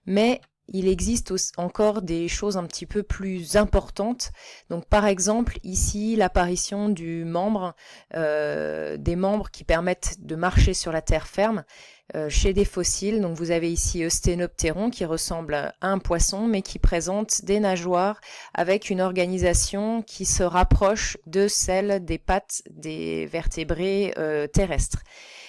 Mais il existe encore des choses un petit peu plus importantes. Donc par exemple, ici, l'apparition des membres qui permettent de marcher sur la terre ferme chez des fossiles. Donc vous avez ici Eusthénoptéron qui ressemble à un poisson, mais qui présente des nageoires avec une organisation qui se rapproche de celle des pattes des vertébrés terrestres.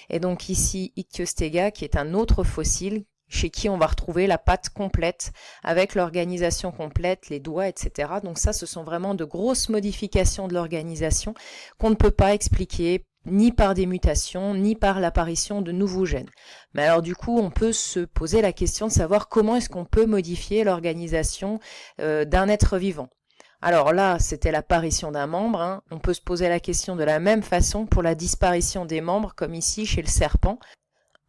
Et donc ici, Ichthyostega, qui est un autre fossile, chez qui on va retrouver la patte complète, avec l'organisation complète, les doigts, etc. Donc ça, ce sont vraiment de grosses modifications de l'organisation qu'on ne peut pas expliquer ni par des mutations, ni par l'apparition de nouveaux gènes. Mais alors du coup, on peut se poser la question de savoir comment est-ce qu'on peut modifier l'organisation d'un être vivant. Alors là, c'était l'apparition d'un membre. On peut se poser la question de la même façon pour la disparition des membres, comme ici chez le serpent.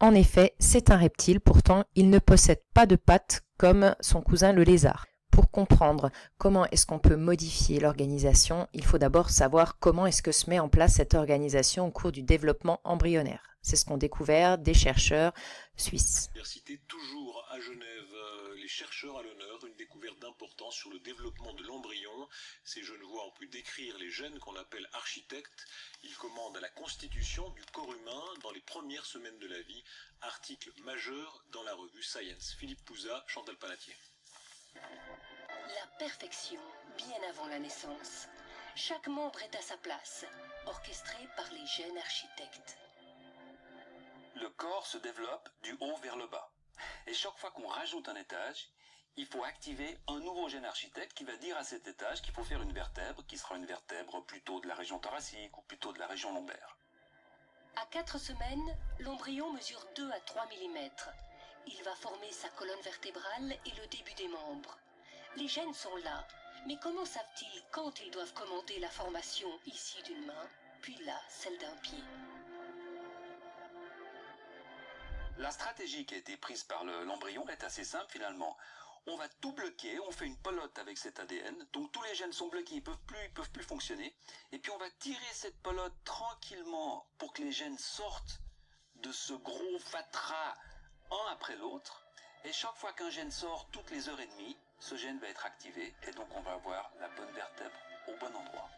En effet, c'est un reptile, pourtant il ne possède pas de pattes comme son cousin le lézard. Pour comprendre comment est-ce qu'on peut modifier l'organisation, il faut d'abord savoir comment est-ce que se met en place cette organisation au cours du développement embryonnaire. C'est ce qu'ont découvert des chercheurs suisses. Université, toujours à Genève, les chercheurs à l'honneur, une découverte d'importance sur le développement de l'embryon. Ces Genevois ont pu décrire les gènes qu'on appelle architectes. Ils commandent à la constitution du corps humain dans les premières semaines de la vie. Article majeur dans la revue Science. Philippe Pouza, Chantal Panatier. La perfection, bien avant la naissance. Chaque membre est à sa place, orchestré par les gènes architectes. Le corps se développe du haut vers le bas. Et chaque fois qu'on rajoute un étage, il faut activer un nouveau gène architecte qui va dire à cet étage qu'il faut faire une vertèbre, qui sera une vertèbre plutôt de la région thoracique ou plutôt de la région lombaire. À 4 semaines, l'embryon mesure 2 à 3 mm. Il va former sa colonne vertébrale et le début des membres. Les gènes sont là, mais comment savent-ils quand ils doivent commander la formation ici d'une main, puis là celle d'un pied? La stratégie qui a été prise par l'embryon est assez simple finalement. On va tout bloquer, on fait une pelote avec cet ADN, donc tous les gènes sont bloqués, ils peuvent plus fonctionner. Et puis on va tirer cette pelote tranquillement pour que les gènes sortent de ce gros fatras un après l'autre. Et chaque fois qu'un gène sort, toutes les heures et demie, ce gène va être activé et donc on va avoir la bonne vertèbre au bon endroit.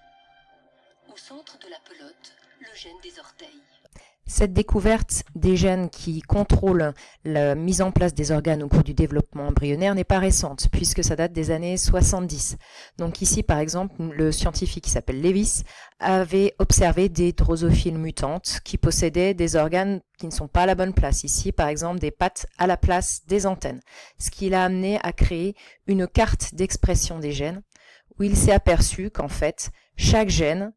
Au centre de la pelote, le gène des orteils. Cette découverte des gènes qui contrôlent la mise en place des organes au cours du développement embryonnaire n'est pas récente, puisque ça date des années 70. Donc ici, par exemple, le scientifique qui s'appelle Lewis avait observé des drosophiles mutantes qui possédaient des organes qui ne sont pas à la bonne place. Ici, par exemple, des pattes à la place des antennes. Ce qui l'a amené à créer une carte d'expression des gènes, où il s'est aperçu qu'en fait, chaque gène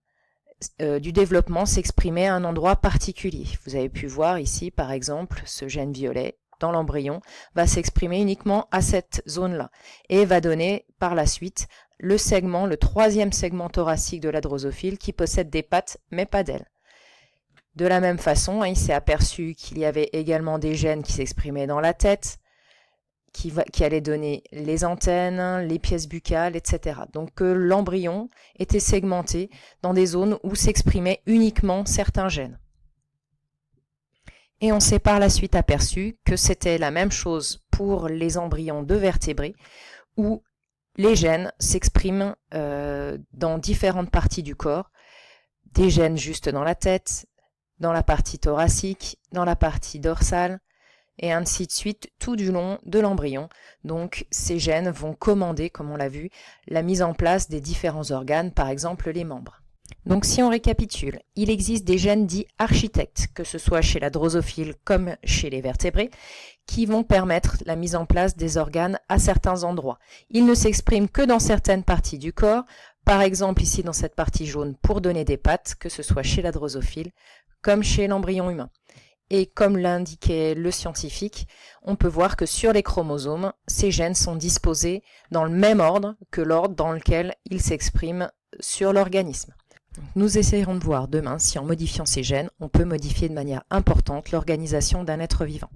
du développement s'exprimait à un endroit particulier. Vous avez pu voir ici, par exemple, ce gène violet dans l'embryon va s'exprimer uniquement à cette zone-là et va donner par la suite le troisième segment thoracique de la drosophile qui possède des pattes mais pas d'ailes. De la même façon, il s'est aperçu qu'il y avait également des gènes qui s'exprimaient dans la tête, qui allait donner les antennes, les pièces buccales, etc. Donc l'embryon était segmenté dans des zones où s'exprimaient uniquement certains gènes. Et on s'est par la suite aperçu que c'était la même chose pour les embryons de vertébrés, où les gènes s'expriment dans différentes parties du corps, des gènes juste dans la tête, dans la partie thoracique, dans la partie dorsale, et ainsi de suite tout du long de l'embryon. Donc ces gènes vont commander, comme on l'a vu, la mise en place des différents organes, par exemple les membres. Donc si on récapitule, il existe des gènes dits architectes, que ce soit chez la drosophile comme chez les vertébrés, qui vont permettre la mise en place des organes à certains endroits. Ils ne s'expriment que dans certaines parties du corps, par exemple ici dans cette partie jaune pour donner des pattes, que ce soit chez la drosophile comme chez l'embryon humain. Et comme l'indiquait le scientifique, on peut voir que sur les chromosomes, ces gènes sont disposés dans le même ordre que l'ordre dans lequel ils s'expriment sur l'organisme. Nous essayerons de voir demain si en modifiant ces gènes, on peut modifier de manière importante l'organisation d'un être vivant.